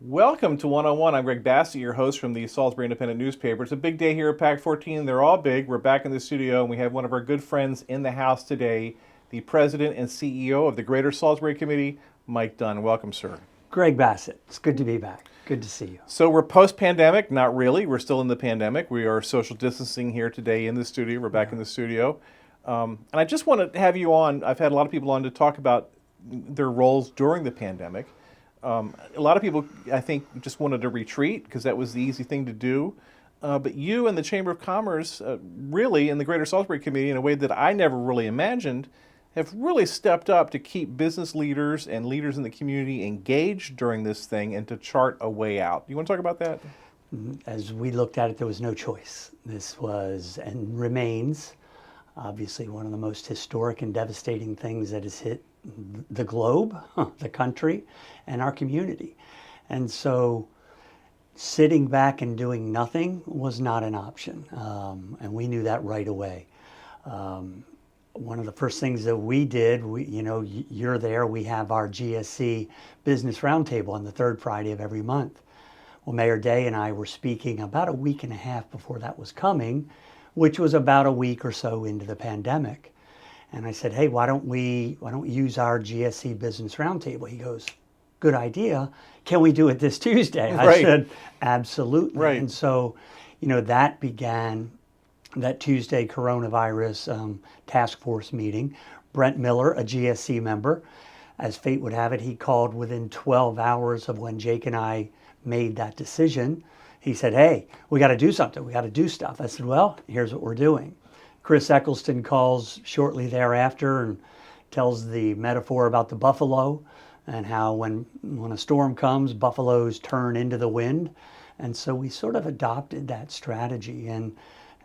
Welcome to 101. I'm Greg Bassett, your host from the Salisbury Independent newspaper. It's a big day here at PAC 14. They're all big. We're back in the studio, and we have one of our good friends in the house today, the president and CEO of the Greater Salisbury Committee, Mike Dunn. Welcome, sir. Greg Bassett, it's good to be back. Good to see you. So we're post-pandemic. Not really. We're still in the pandemic. We are social distancing here today in the studio. We're back in the studio. And I just want to have you on. I've had a lot of people on to talk about their roles during the pandemic. A lot of people, I think, just wanted to retreat because that was the easy thing to do. But you and the Chamber of Commerce, really, in the Greater Salisbury Committee, in a way that I never really imagined, have really stepped up to keep business leaders and leaders in the community engaged during this thing and to chart a way out. You want to talk about that? As we looked at it, there was no choice. This was and remains obviously one of the most historic and devastating things that has hit the globe, the country, and our community. And so sitting back and doing nothing was not an option. And we knew that right away. One of the first things that we did, you're there, we have our GSC Business Roundtable on the third Friday of every month. Well, Mayor Day and I were speaking about a week and a half before that was coming, which was about a week or so into the pandemic. And I said, hey, why don't we use our GSC Business Roundtable? He goes, good idea. Can we do it this Tuesday? Right. I said, absolutely. Right. And so, that began that Tuesday coronavirus task force meeting. Brent Miller, a GSC member, as fate would have it, he called within 12 hours of when Jake and I made that decision. He said, hey, we got to do something. We got to do stuff. I said, well, here's what we're doing. Chris Eccleston calls shortly thereafter and tells the metaphor about the buffalo and how when a storm comes, buffaloes turn into the wind. And so we sort of adopted that strategy. And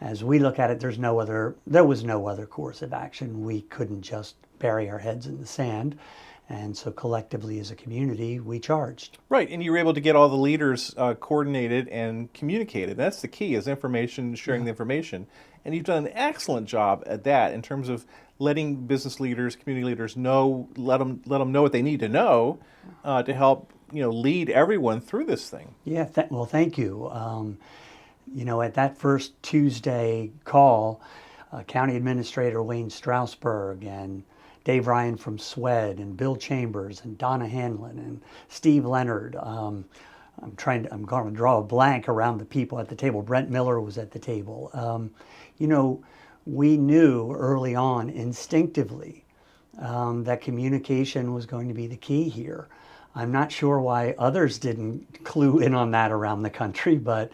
as we look at it, there was no other course of action. We couldn't just bury our heads in the sand. And so collectively as a community, we charged. Right, and you were able to get all the leaders coordinated and communicated. That's the key, is information, sharing the information. And you've done an excellent job at that in terms of letting business leaders, community leaders know, let them know what they need to know to help lead everyone through this thing. Yeah, well, thank you. At that first Tuesday call, County Administrator Wayne Strausberg and Dave Ryan from SWED and Bill Chambers and Donna Hanlon and Steve Leonard. I'm going to draw a blank around the people at the table. Brent Miller was at the table. We knew early on instinctively that communication was going to be the key here. I'm not sure why others didn't clue in on that around the country, but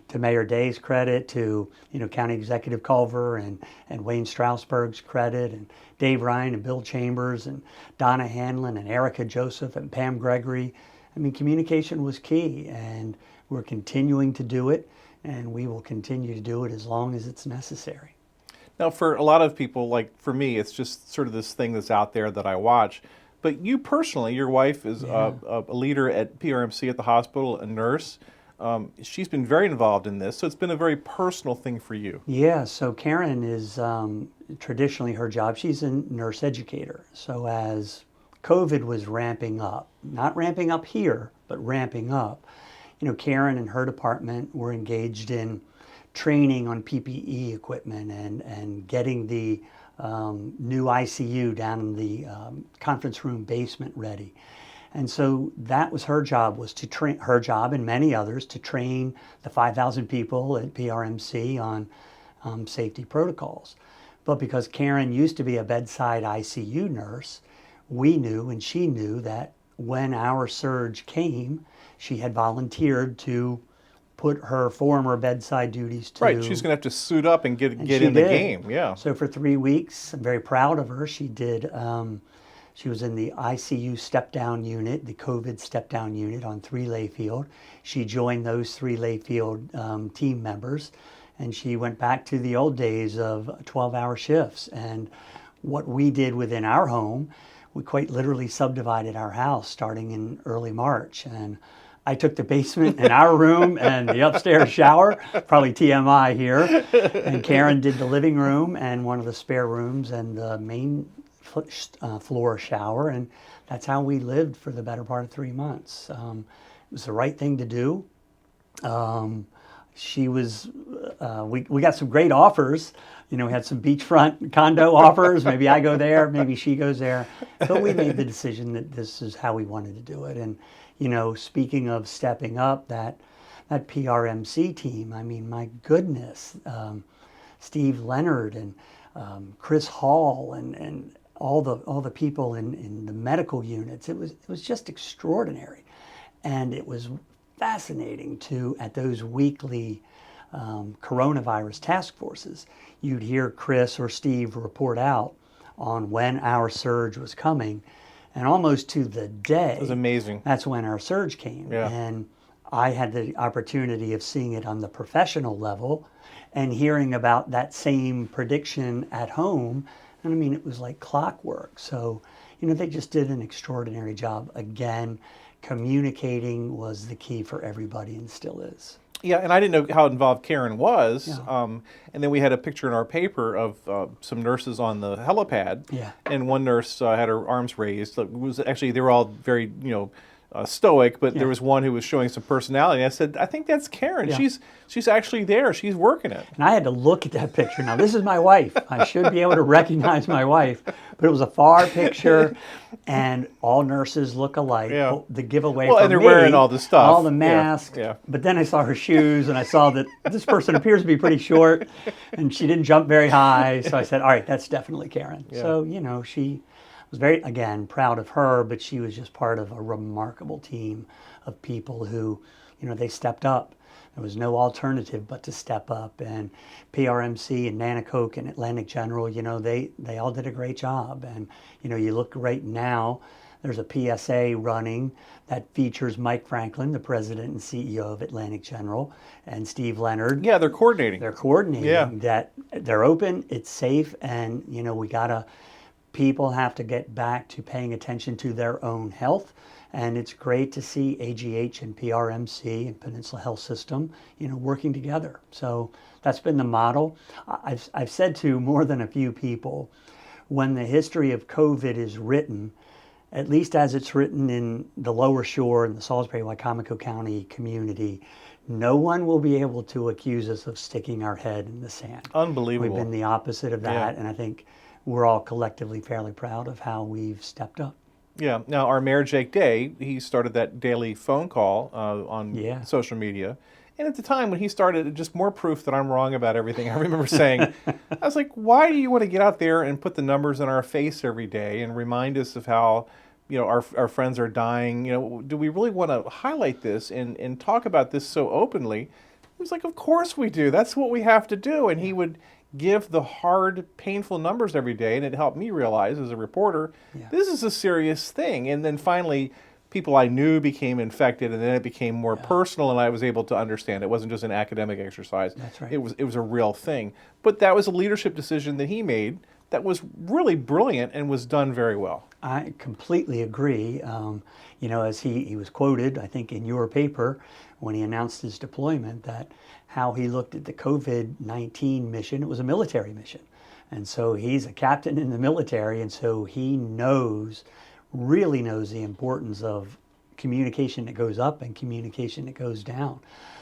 to Mayor Day's credit, to County Executive Culver and Wayne Strausberg's credit, and Dave Ryan and Bill Chambers and Donna Hanlon and Erica Joseph and Pam Gregory. I mean, communication was key, and we're continuing to do it, and we will continue to do it as long as it's necessary. Now, for a lot of people, like for me, it's just sort of this thing that's out there that I watch. But you personally, your wife is a leader at PRMC at the hospital, a nurse. She's been very involved in this, so it's been a very personal thing for you. Yeah, so Karen is traditionally her job, she's a nurse educator. So as COVID was ramping up, not ramping up here, but ramping up, Karen and her department were engaged in training on PPE equipment and getting the new ICU down in the conference room basement ready. And so that was her job, was to train her job and many others to train the 5,000 people at PRMC on safety protocols. But because Karen used to be a bedside ICU nurse, we knew and she knew that when our surge came, she had volunteered to put her former bedside duties to... Right, she's going to have to suit up and get in the game. Yeah. So for 3 weeks, I'm very proud of her. She did... She was in the ICU step-down unit, the COVID step-down unit on 3 Layfield. She joined those 3 Layfield team members, and she went back to the old days of 12-hour shifts. And what we did within our home, we quite literally subdivided our house starting in early March. And I took the basement and our room and the upstairs shower, probably TMI here. And Karen did the living room and one of the spare rooms and the main floor shower, and that's how we lived for the better part of 3 months. was the right thing to do. She was, we got some great offers. You know, we had some beachfront condo offers. Maybe I go there, maybe she goes there. But we made the decision that this is how we wanted to do it. And, you know, speaking of stepping up, that PRMC team, I mean, my goodness, Steve Leonard and Chris Hall and all the people in the medical units, it was just extraordinary. And it was fascinating to, at those weekly coronavirus task forces, you'd hear Chris or Steve report out on when our surge was coming, and almost to the day. It was amazing. That's when our surge came. Yeah. And I had the opportunity of seeing it on the professional level and hearing about that same prediction at home. And I mean, it was like clockwork. So, you know, they just did an extraordinary job. Again, communicating was the key for everybody and still is. Yeah, and I didn't know how involved Karen was. Yeah. And then we had a picture in our paper of some nurses on the helipad. Yeah. And one nurse had her arms raised. It was actually, they were all very, stoic, but Yeah. there was one who was showing some personality. I said, I think that's Karen. Yeah. She's actually there. She's working it. And I had to look at that picture. Now, this is my wife. I should be able to recognize my wife, but it was a far picture, and all nurses look alike. Yeah. Oh, the giveaway Well, for and they're me, wearing all the stuff. all the Yeah, masks. yeah. But then I saw her shoes, and I saw that this person appears to be pretty short, and she didn't jump very high. So I said, all right, that's definitely Karen. Yeah. So, you know, she was very, again, proud of her, but she was just part of a remarkable team of people who, you know, they stepped up. There was no alternative but to step up. And PRMC and Nanacoke and Atlantic General, you know, they all did a great job. And, you know, you look right now, there's a PSA running that features Mike Franklin, the president and CEO of Atlantic General, and Steve Leonard. Yeah, they're coordinating. They're coordinating Yeah. that they're open, it's safe, and, you know, people have to get back to paying attention to their own health. And it's great to see AGH and PRMC and Peninsula Health System, you know, working together. So that's been the model. I've said to more than a few people, when the history of COVID is written, at least as it's written in the Lower Shore and the Salisbury, Wycomico County community, no one will be able to accuse us of sticking our head in the sand. Unbelievable. We've been the opposite of that, Yeah. and I think we're all collectively fairly proud of how we've stepped up. Yeah. Now, our mayor, Jake Day, he started that daily phone call on Yeah. social media. And at the time when he started, just more proof that I'm wrong about everything. I remember saying, I was like, why do you want to get out there and put the numbers in our face every day and remind us of how, you know, our friends are dying? You know, do we really want to highlight this and talk about this so openly? He was like, of course we do. That's what we have to do. And he would give the hard, painful numbers every day, and it helped me realize as a reporter, this is a serious thing. And then finally, people I knew became infected, and then it became more personal, and I was able to understand it wasn't just an academic exercise. That's right. It was a real thing. But that was a leadership decision that he made that was really brilliant and was done very well. I completely agree. You know, as he was quoted, I think in your paper, when he announced his deployment, that how he looked at the COVID-19 mission, it was a military mission. And so he's a captain in the military, and so he really knows the importance of communication that goes up and communication that goes down.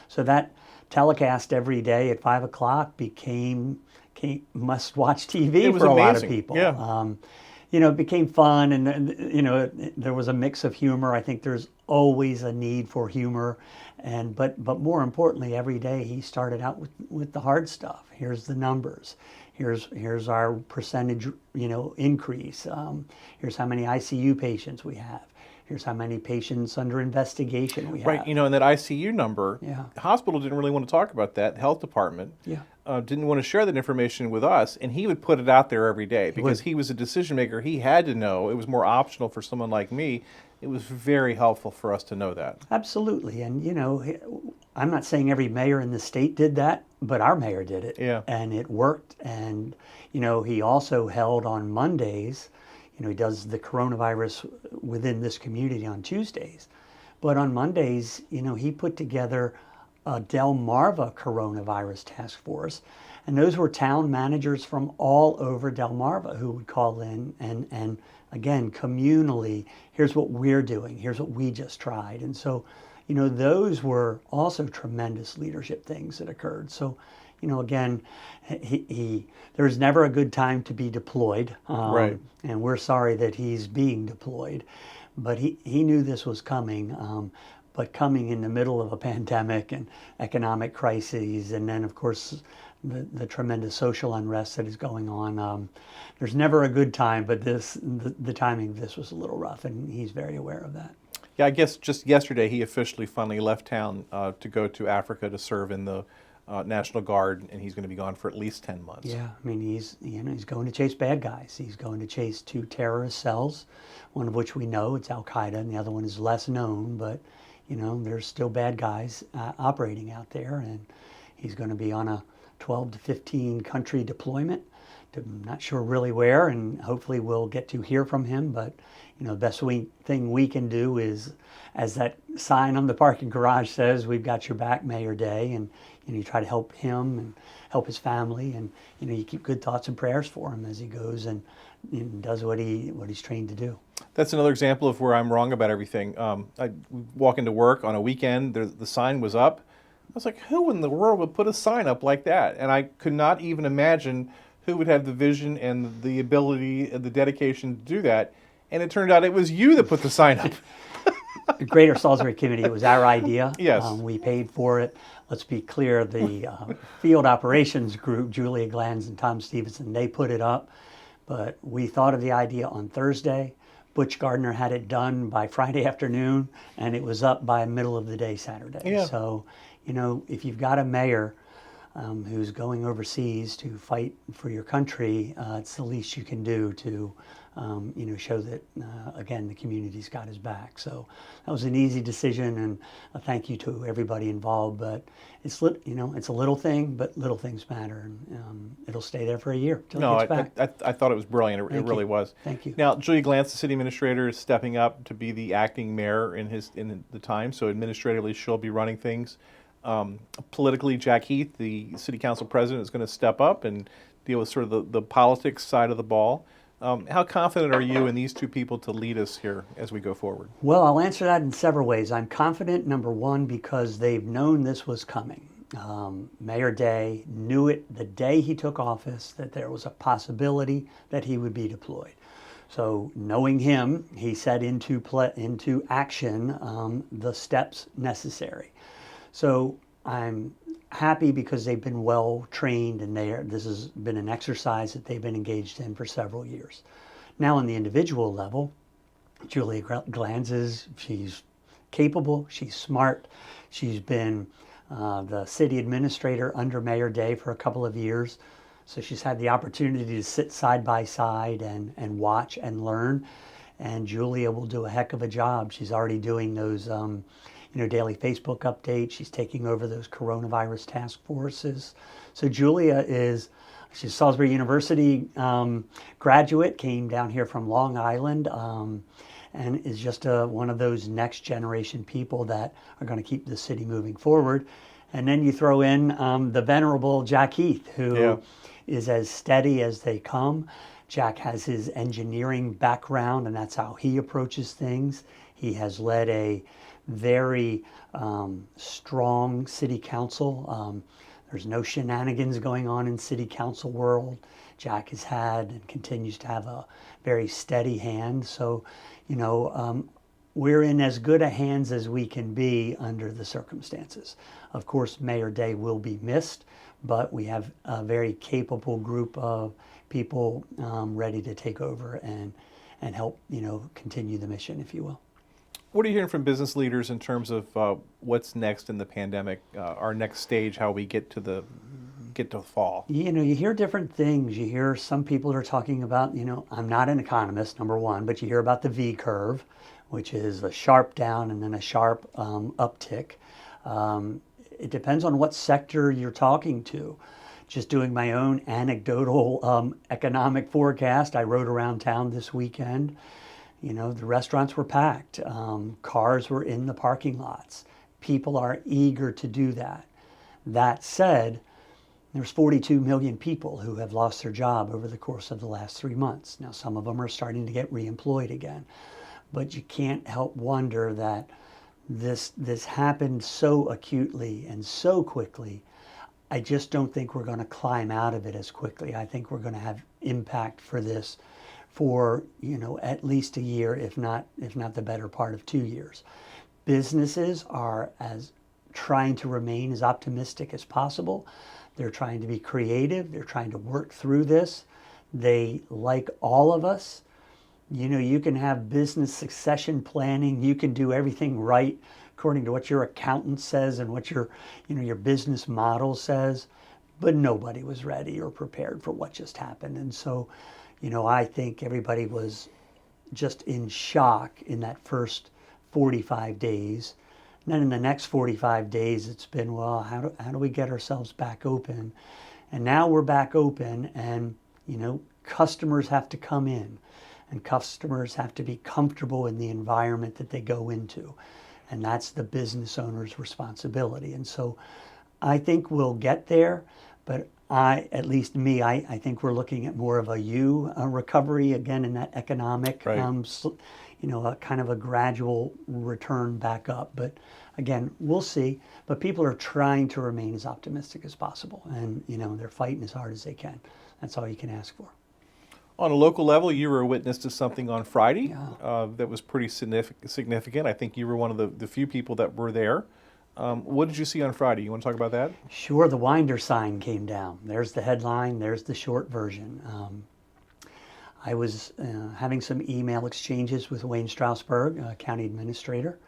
So that telecast every day at 5 o'clock became must-watch TV for a lot of people. Yeah. You know, it became fun, and you know, there was a mix of humor. I think there's always a need for humor, but more importantly, every day he started out with the hard stuff. Here's the numbers. Here's our percentage, you know, increase. Here's how many ICU patients we have. Here's how many patients under investigation we have. Right, you know, and that ICU number, Yeah. the hospital didn't really want to talk about that. The health department didn't want to share that information with us, and he would put it out there every day because he was a decision maker. He had to know. It was more optional for someone like me. It was very helpful for us to know that. Absolutely, and you know, I'm not saying every mayor in the state did that, but our mayor did it, Yeah. and it worked. And you know, he also held on Mondays. You know, he does the coronavirus within this community on Tuesdays, but on Mondays, you know, he put together a Delmarva coronavirus task force, and those were town managers from all over Delmarva who would call in and again, communally, here's what we're doing, here's what we just tried. And so, those were also tremendous leadership things that occurred. So, again, there's never a good time to be deployed. Right. And we're sorry that he's being deployed. But he knew this was coming. But coming in the middle of a pandemic and economic crises, and then, of course, the tremendous social unrest that is going on. There's never a good time, but the timing of this was a little rough, and he's very aware of that. Yeah, I guess just yesterday he officially finally left town to go to Africa to serve in the National Guard, and he's going to be gone for at least 10 months. Yeah, I mean, he's going to chase bad guys. He's going to chase 2 terrorist cells, one of which we know it's Al Qaeda, and the other one is less known, but there's still bad guys operating out there, and he's going to be on a 12 to 15 country deployment. I'm not sure really where, and hopefully we'll get to hear from him. But the best thing we can do is, as that sign on the parking garage says, we've got your back, Mayor Day, and you try to help him and help his family, and you keep good thoughts and prayers for him as he goes and does what he's trained to do. That's another example of where I'm wrong about everything. I walk into work on a weekend, the sign was up. I was like, who in the world would put a sign up like that? And I could not even imagine who would have the vision and the ability and the dedication to do that. And it turned out it was you that put the sign up. The Greater Salisbury Committee, it was our idea. Yes. We paid for it. Let's be clear, the field operations group, Julia Glanz and Tom Stevenson, they put it up. But we thought of the idea on Thursday. Butch Gardner had it done by Friday afternoon, and it was up by middle of the day Saturday. Yeah. So, if you've got a mayor who's going overseas to fight for your country, it's the least you can do to, show that, again, the community's got his back. So that was an easy decision, and a thank you to everybody involved. But it's a little thing, but little things matter, and it'll stay there for a year till it gets back. I thought it was brilliant. It really was. Thank you. Now, Julia Glantz, the city administrator, is stepping up to be the acting mayor in the time. So administratively, she'll be running things. Politically, Jack Heath, the city council president, is going to step up and deal with sort of the politics side of the ball. How confident are you in these 2 people to lead us here as we go forward? Well, I'll answer that in several ways. I'm confident, number one, because they've known this was coming. Mayor Day knew it the day he took office, that there was a possibility that he would be deployed. So knowing him, he set into action the steps necessary. So I'm happy because they've been well trained, and this has been an exercise that they've been engaged in for several years. Now, on the individual level, Julia Glanz she's capable, she's smart, she's been the city administrator under Mayor Day for a couple of years. So she's had the opportunity to sit side by side and watch and learn. And Julia will do a heck of a job. She's already doing those daily Facebook updates. She's taking over those coronavirus task forces. So Julia she's a Salisbury University graduate, came down here from Long Island, and is just one of those next generation people that are going to keep the city moving forward. And then you throw in the venerable Jack Heath, who is as steady as they come. Jack has his engineering background, and that's how he approaches things. He has led a very strong city council. There's no shenanigans going on in city council world. Jack has had and continues to have a very steady hand. So, we're in as good a hands as we can be under the circumstances. Of course, Mayor Day will be missed, but we have a very capable group of people ready to take over and help, continue the mission, if you will. What are you hearing from business leaders in terms of what's next in the pandemic, our next stage, how we get to the fall? You hear different things. You hear some people are talking about, I'm not an economist, number one, but you hear about the V curve, which is a sharp down and then a sharp uptick. It depends on what sector you're talking to. Just doing my own anecdotal economic forecast, I rode around town this weekend. The restaurants were packed. Cars were in the parking lots. People are eager to do that. That said, there's 42 million people who have lost their job over the course of the last 3 months. Now, some of them are starting to get reemployed again. But you can't help wonder that this happened so acutely and so quickly. I just don't think we're going to climb out of it as quickly. I think we're going to have impact for this for, at least a year, if not the better part of 2 years. Businesses are as trying to remain as optimistic as possible. They're trying to be creative. They're trying to work through this. They, like all of us, you can have business succession planning. You can do everything right according to what your accountant says and what your business model says. But nobody was ready or prepared for what just happened. And so, I think everybody was just in shock in that first 45 days. And then in the next 45 days, it's been, well, how do we get ourselves back open? And now we're back open, and, customers have to come in, and customers have to be comfortable in the environment that they go into. And that's the business owner's responsibility. And so I think we'll get there, but at least me, I think we're looking at more of a recovery again in that economic, right. A kind of a gradual return back up. But again, we'll see. But people are trying to remain as optimistic as possible, and they're fighting as hard as they can. That's all you can ask for. On a local level, you were a witness to something on Friday that was pretty significant. I think you were one of the few people that were there. What did you see on Friday? You want to talk about that? Sure. The Winder sign came down. There's the headline. There's the short version. I was having some email exchanges with Wayne Strausberg, county administrator,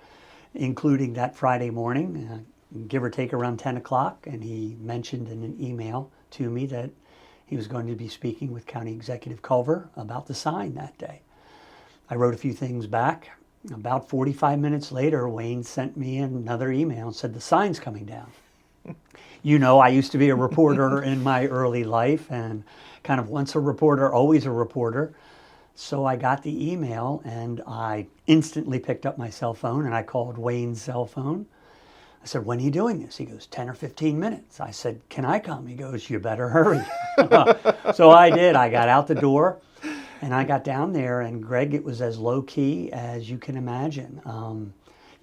including that Friday morning, give or take around 10 o'clock. And he mentioned in an email to me that he was going to be speaking with County Executive Culver about the sign that day. I wrote a few things back. About 45 minutes later, Wayne sent me another email and said, the sign's coming down. I used to be a reporter in my early life, and kind of once a reporter, always a reporter. So I got the email, and I instantly picked up my cell phone, and I called Wayne's cell phone. I said, when are you doing this? He goes, 10 or 15 minutes. I said, can I come? He goes, you better hurry. So I did. I got out the door, and I got down there, and Greg, it was as low-key as you can imagine.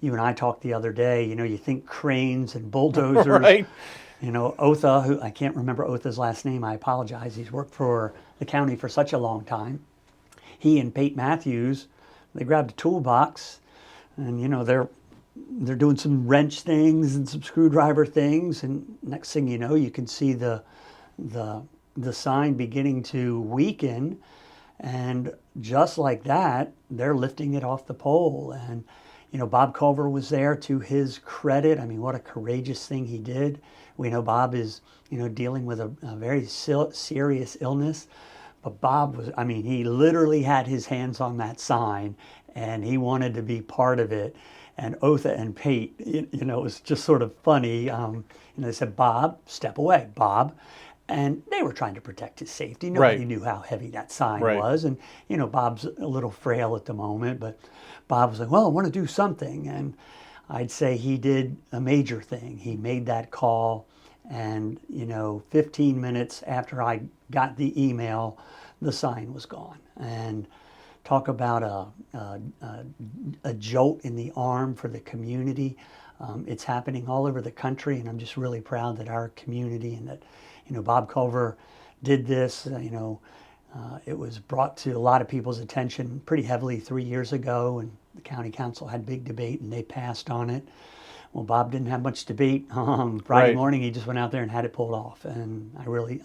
You and I talked the other day, you think cranes and bulldozers. Right. Otha, who I can't remember Otha's last name, I apologize. He's worked for the county for such a long time. He and Pate Matthews, they grabbed a toolbox, and they're doing some wrench things and some screwdriver things, and next thing you know, you can see the sign beginning to weaken, and just like that, they're lifting it off the pole. And Bob Culver was there, to his credit. I mean, what a courageous thing he did. We know Bob is dealing with a very serious illness, but Bob was, he literally had his hands on that sign, and he wanted to be part of it. And Otha and Pate, it was just sort of funny. They said, Bob, step away, Bob. And they were trying to protect his safety. Nobody knew how heavy that sign was. And, Bob's a little frail at the moment, but Bob was like, well, I want to do something. And I'd say he did a major thing. He made that call, and, 15 minutes after I got the email, the sign was gone. And talk about a jolt in the arm for the community. It's happening all over the country, and I'm just really proud that our community and that, Bob Culver did this. It was brought to a lot of people's attention pretty heavily 3 years ago, and the county council had big debate, and they passed on it. Well, Bob didn't have much debate. Friday morning, he just went out there and had it pulled off, and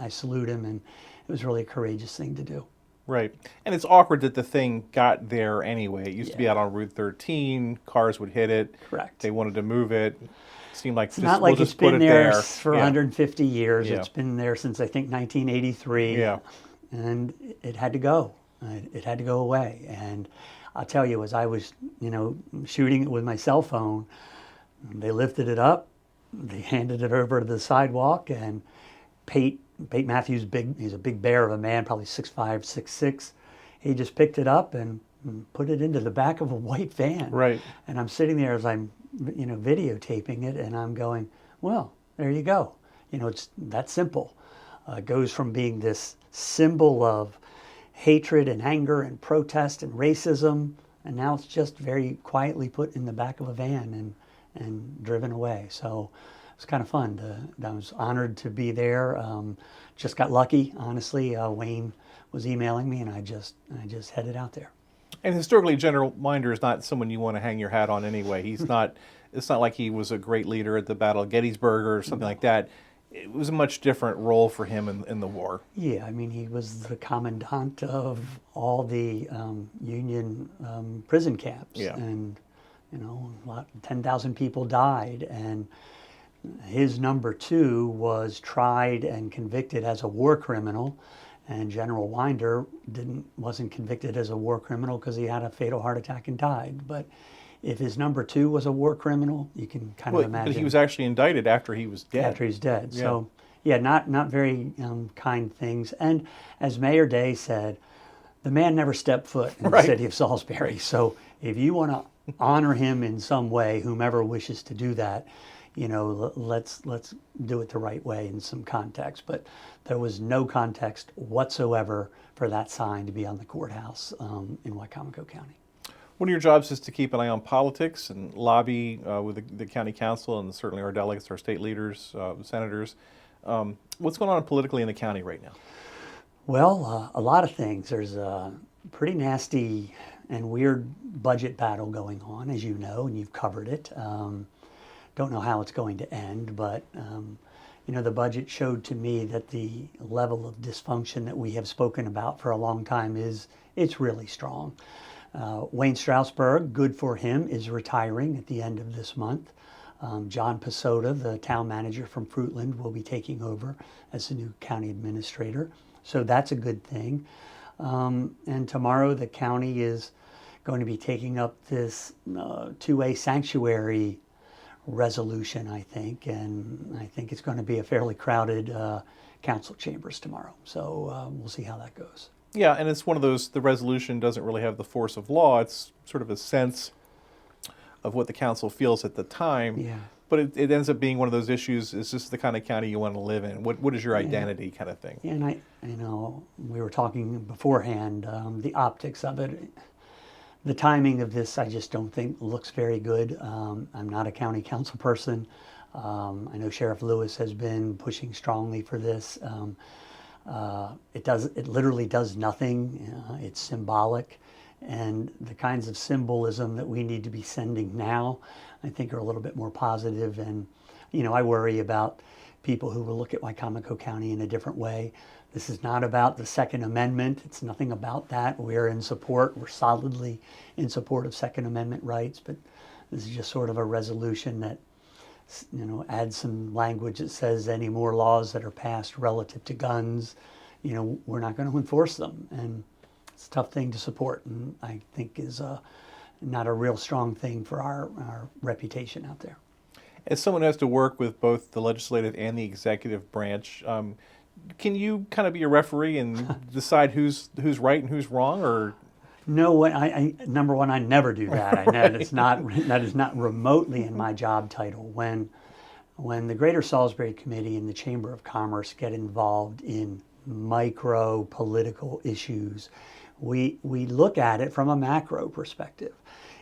I salute him, and it was really a courageous thing to do. Right. And it's awkward that the thing got there anyway. It used to be out on Route 13. Cars would hit it. Correct. They wanted to move it. It seemed like it's not like it's been there for 150 years. Yeah. It's been there since, I think, 1983. Yeah. And it had to go. It had to go away. And I'll tell you, as I was, shooting it with my cell phone, they lifted it up. They handed it over to the sidewalk, and Pate Matthews, he's a big bear of a man, probably 6'5", 6'6". He just picked it up and put it into the back of a white van. Right. And I'm sitting there as I'm, videotaping it, and I'm going, well, there you go. It's that simple. It goes from being this symbol of hatred and anger and protest and racism, and now it's just very quietly put in the back of a van. And and driven away. So it's kind of fun. I was honored to be there. Just got lucky, honestly. Wayne was emailing me, and I just headed out there. And historically, General Winder is not someone you want to hang your hat on anyway. He's not. It's not like he was a great leader at the Battle of Gettysburg or something like that. It was a much different role for him in the war. Yeah, I mean, he was the commandant of all the Union prison camps, Yeah. and 10,000 people died, and his number two was tried and convicted as a war criminal, and General Winder wasn't convicted as a war criminal because he had a fatal heart attack and died. But if his number two was a war criminal, you can kind of imagine. But he was actually indicted after he was dead. After he's dead. Yeah. So, yeah, not very kind things. And as Mayor Day said, the man never stepped foot in Right. the city of Salisbury. So if you want to honor him in some way, whomever wishes to do that, let's do it the right way in some context. But there was no context whatsoever for that sign to be on the courthouse in Wicomico County. One of your jobs is to keep an eye on politics and lobby with the county council and certainly our delegates, our state leaders, senators. What's going on politically in the county right now? Well, a lot of things. There's a pretty nasty and weird budget battle going on, as you know, and you've covered it. Don't know how it's going to end, but the budget showed to me that the level of dysfunction that we have spoken about for a long time it's really strong. Wayne Strausberg, good for him, is retiring at the end of this month. John Pasota, the town manager from Fruitland, will be taking over as the new county administrator. So that's a good thing. And tomorrow the county is going to be taking up this 2A sanctuary resolution, I think. And I think it's going to be a fairly crowded council chambers tomorrow. So we'll see how that goes. Yeah, and it's one of those, the resolution doesn't really have the force of law. It's sort of a sense of what the council feels at the time. Yeah. But it ends up being one of those issues, is this the kind of county you want to live in? What is your identity kind of thing? Yeah, and we were talking beforehand, the optics of it. The timing of this, I just don't think looks very good. I'm not a county council person. I know Sheriff Lewis has been pushing strongly for this. It literally does nothing. It's symbolic, and the kinds of symbolism that we need to be sending now, I think, are a little bit more positive. And I worry about people who will look at Wicomico County in a different way. This is not about the Second Amendment. It's nothing about that. We're in support. We're solidly in support of Second Amendment rights, but this is just sort of a resolution that add some language that says any more laws that are passed relative to guns, we're not going to enforce them. And it's a tough thing to support, and I think is not a real strong thing for our reputation out there. As someone who has to work with both the legislative and the executive branch, can you kind of be a referee and decide who's right and who's wrong, or? No, number one, I never do that. That is not remotely in my job title. When the Greater Salisbury Committee and the Chamber of Commerce get involved in micro political issues, we look at it from a macro perspective,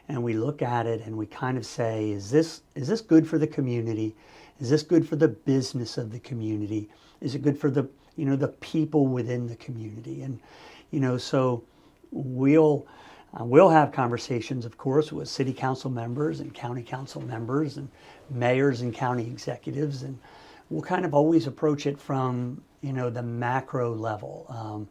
and we look at it and we kind of say, is this good for the community? Is this good for the business of the community? Is it good for the people within the community? And so we'll have conversations, of course, with city council members and county council members and mayors and county executives, and we'll kind of always approach it from the macro level.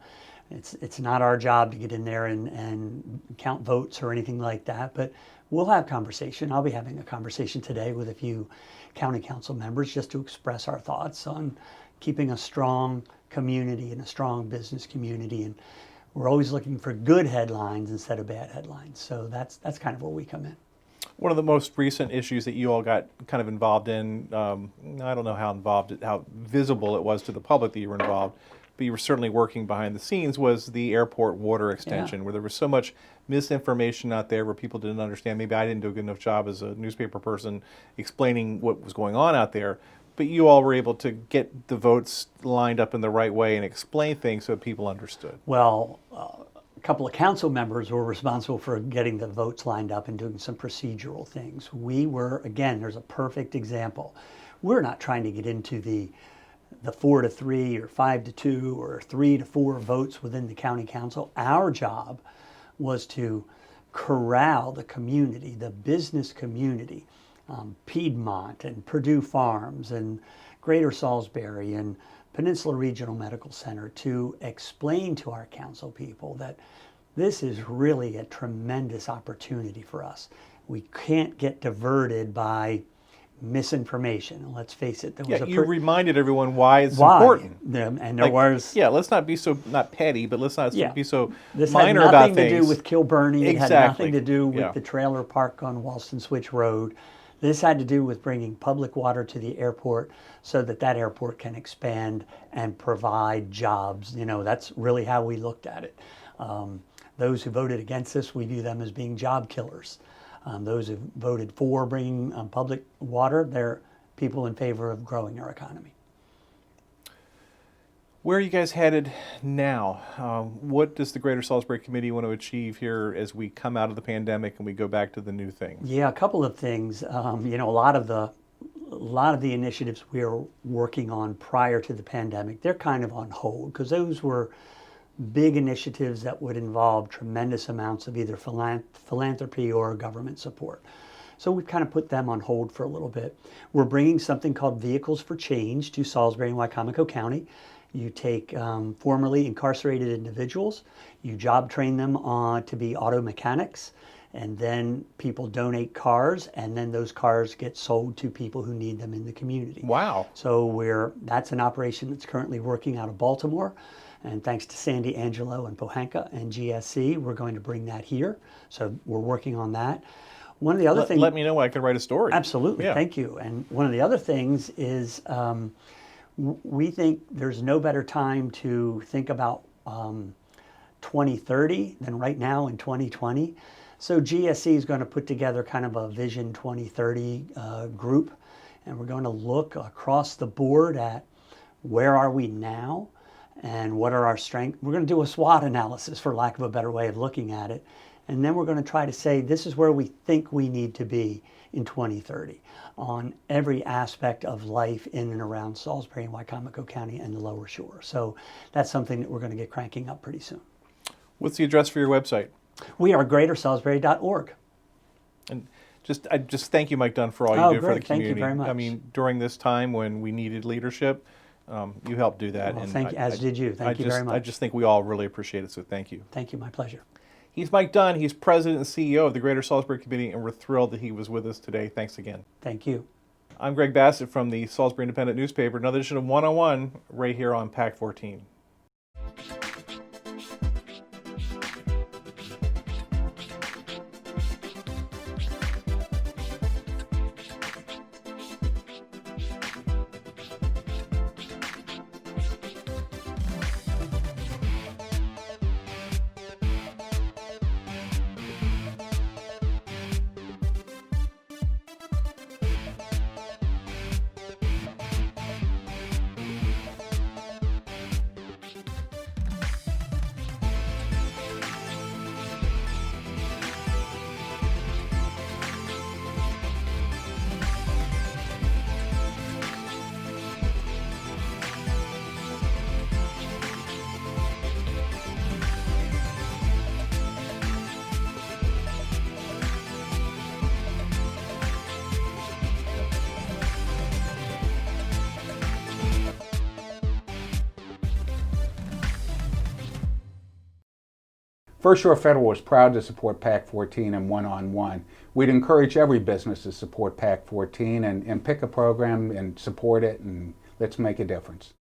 It's not our job to get in there and count votes or anything like that, but we'll have conversation. I'll be having a conversation today with a few county council members just to express our thoughts on keeping a strong community and a strong business community. And we're always looking for good headlines instead of bad headlines. So that's kind of where we come in. One of the most recent issues that you all got kind of involved in, I don't know how visible it was to the public that you were involved, but you were certainly working behind the scenes, was the airport water extension, where there was so much misinformation out there where people didn't understand. Maybe I didn't do a good enough job as a newspaper person explaining what was going on out there, but you all were able to get the votes lined up in the right way and explain things so people understood. Well, a couple of council members were responsible for getting the votes lined up and doing some procedural things. We were, again, there's a perfect example. We're not trying to get into the 4-3 or 5-2 or 3-4 votes within the county council. Our job was to corral the community, the business community, Piedmont and Purdue Farms and Greater Salisbury and Peninsula Regional Medical Center, to explain to our council people that this is really a tremendous opportunity for us. We can't get diverted by misinformation. Let's face it. You reminded everyone why it's important. And there was... Yeah, let's not be so, not petty, but let's not be so this minor had about nothing things. to do with Kilburnie. Exactly. It had nothing to do with the trailer park on Walston Switch Road. This had to do with bringing public water to the airport so that that airport can expand and provide jobs. You know, that's really how we looked at it. Those who voted against this, we view them as being job killers. Those who voted for bringing public water, they're people in favor of growing our economy. Where are you guys headed now? What does the Greater Salisbury Committee want to achieve here as we come out of the pandemic and we go back to the new thing? Yeah, a couple of things. You know, a lot of the initiatives we were working on prior to the pandemic, they're kind of on hold because those were big initiatives that would involve tremendous amounts of either philanthropy or government support. So we've kind of put them on hold for a little bit. We're bringing something called Vehicles for Change to Salisbury and Wycomico County. You take formerly incarcerated individuals, you job train them to be auto mechanics, and then people donate cars, and then those cars get sold to people who need them in the community. Wow. So that's an operation that's currently working out of Baltimore. And thanks to Sandy Angelo and Pohanka and GSC, we're going to bring that here. So we're working on that. One of the other things... Let me know when I can write a story. Absolutely, thank you. And one of the other things is we think there's no better time to think about 2030 than right now in 2020. So GSC is going to put together kind of a Vision 2030 group, and we're going to look across the board at where are we now and what are our strengths. We're going to do a SWOT analysis, for lack of a better way of looking at it, and then we're going to try to say this is where we think we need to be in 2030 on every aspect of life in and around Salisbury and Wycomico County and the Lower Shore. So that's something that we're going to get cranking up pretty soon. What's the address for your website? We are greatersalisbury.org. And I just thank you, Mike Dunn, for all you do for the community. Thank you very much. I mean, during this time when we needed leadership, you helped do that. Well, and thank you, as did you. Thank you very much. I just think we all really appreciate it, so thank you. Thank you, my pleasure. He's Mike Dunn. He's President and CEO of the Greater Salisbury Committee, and we're thrilled that he was with us today. Thanks again. Thank you. I'm Greg Bassett from the Salisbury Independent newspaper. Another edition of 101 right here on PAC 14. First Shore Federal is proud to support PAC 14 and one-on-one. We'd encourage every business to support PAC 14 and pick a program and support it, and let's make a difference.